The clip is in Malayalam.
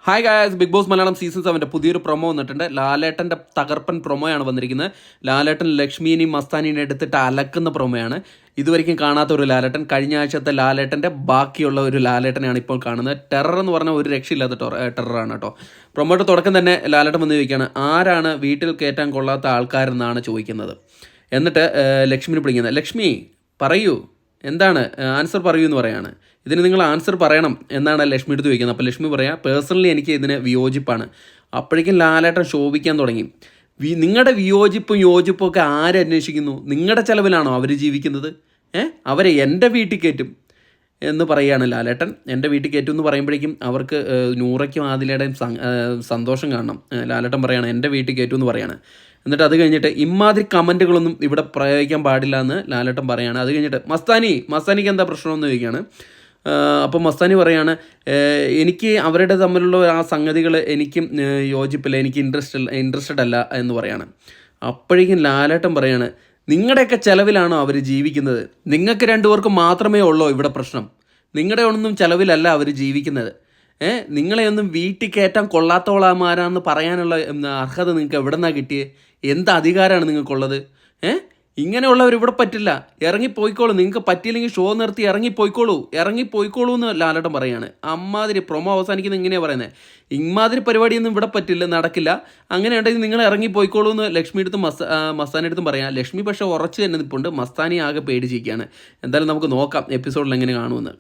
Hi guys, Bigg Boss Malayalam season 7 പുതിയൊരു പ്രൊമോ വന്നിട്ടുണ്ട്. ലാലേട്ടൻ്റെ തകർപ്പൻ പ്രൊമോയാണ് വന്നിരിക്കുന്നത്. ലാലേട്ടൻ ലക്ഷ്മിനെയും മസ്താനിനെ എടുത്തിട്ട് അലക്കുന്ന പ്രൊമോയാണ്. ഇതുവരെയും കാണാത്ത ഒരു ലാലേട്ടൻ. കഴിഞ്ഞ ആഴ്ചത്തെ ലാലേട്ടൻ്റെ ബാക്കിയുള്ള ഒരു ലാലേട്ടനെയാണ് ഇപ്പോൾ കാണുന്നത്. ടെറർ എന്ന് പറഞ്ഞാൽ ഒരു രക്ഷയില്ലാത്ത ടെററാണ് കേട്ടോ. പ്രൊമോയുടെ തുടക്കം തന്നെ ലാലേട്ടൻ വന്ന് ചോദിക്കുകയാണ്, ആരാണ് വീട്ടിൽ കയറ്റാൻ കൊള്ളാത്ത ആൾക്കാരെന്നാണ് ചോദിക്കുന്നത്. എന്നിട്ട് ലക്ഷ്മിനെ പിടിക്കുന്നത്, ലക്ഷ്മി പറയൂ, എന്താണ് ആൻസർ പറയൂ എന്ന് പറയാണ്. ഇതിന് നിങ്ങൾ ആൻസർ പറയണം എന്നാണ് ലക്ഷ്മി എടുത്ത് ചോദിക്കുന്നത്. അപ്പോൾ ലക്ഷ്മി പറയാം, പേഴ്സണലി എനിക്ക് ഇതിന് വിയോജിപ്പാണ്. അപ്പോഴേക്കും ലാലേട്ടൻ ശോഭിക്കാൻ തുടങ്ങി. നിങ്ങളുടെ വിയോജിപ്പും യോജിപ്പും ഒക്കെ ആരന്വേഷിക്കുന്നു? നിങ്ങളുടെ ചിലവിലാണോ അവർ ജീവിക്കുന്നത്? അവരെ എൻ്റെ വീട്ടിൽ കയറ്റും എന്ന് പറയുകയാണ് ലാലേട്ടൻ. എൻ്റെ വീട്ടിൽ കയറ്റും എന്ന് പറയുമ്പോഴേക്കും അവർക്ക് നൂറയ്ക്കും ആദിലയുടെയും സന്തോഷം കാണണം. ലാലേട്ടൻ പറയാണ്, എൻ്റെ വീട്ടിൽ കയറ്റും എന്ന് പറയാണ്. എന്നിട്ട് അത് കഴിഞ്ഞിട്ട് ഇമാതിരി കമൻറ്റുകളൊന്നും ഇവിടെ പ്രയോഗിക്കാൻ പാടില്ല എന്ന് ലാലേട്ടൻ പറയാണ്. അത് കഴിഞ്ഞിട്ട് മസ്താനിക്ക് എന്താ പ്രശ്നമെന്ന് ചോദിക്കുകയാണ്. അപ്പോൾ മസ്താനി പറയാണ്, എനിക്ക് അവരുടെ തമ്മിലുള്ള ആ സംഗതികൾ എനിക്കും യോജിപ്പില്ല, എനിക്ക് ഇൻട്രസ്റ്റഡ് അല്ല എന്ന് പറയാണ്. അപ്പോഴേക്കും ലാലേട്ടൻ പറയാണ്, നിങ്ങളുടെയൊക്കെ ചിലവിലാണോ അവർ ജീവിക്കുന്നത്? നിങ്ങൾക്ക് രണ്ടുപേർക്കും മാത്രമേ ഉള്ളൂ ഇവിടെ പ്രശ്നം. നിങ്ങളുടെ ഒന്നും ചിലവിലല്ല അവർ ജീവിക്കുന്നത്. നിങ്ങളെയൊന്നും വീട്ടിൽ കയറ്റാൻ കൊള്ളാത്തവളമാരാന്ന് പറയാനുള്ള അർഹത നിങ്ങൾക്ക് എവിടെ നിന്നാണ് കിട്ടിയത്? എന്ത് അധികാരമാണ് നിങ്ങൾക്കുള്ളത്? ഇങ്ങനെയുള്ളവർ ഇവിടെ പറ്റില്ല, ഇറങ്ങിപ്പോയിക്കോളൂ. നിങ്ങൾക്ക് പറ്റിയില്ലെങ്കിൽ ഷോ നിർത്തി ഇറങ്ങിപ്പോയിക്കോളൂ എന്ന് ലാലേട്ടൻ പറയാണ്. അമ്മാതിരി പ്രൊമോ അവസാനിക്കുന്നത് ഇങ്ങനെയാണ് പറയുന്നത്. ഇമാതിരി പരിപാടിയൊന്നും ഇവിടെ പറ്റില്ല, നടക്കില്ല. അങ്ങനെ ഉണ്ടെങ്കിൽ നിങ്ങൾ ഇറങ്ങിപ്പോയിക്കോളൂ എന്ന് ലക്ഷ്മി എടുത്തും മസ്താനി എടുത്തും പറയാം. ലക്ഷ്മി പക്ഷേ ഉറച്ചു തന്നെ നിൽപ്പുണ്ട്. മസ്താനി ആകെ പേടിച്ചിരിക്കുകയാണ്. എന്തായാലും നമുക്ക് നോക്കാം എപ്പിസോഡിൽ എങ്ങനെ കാണുമെന്ന്.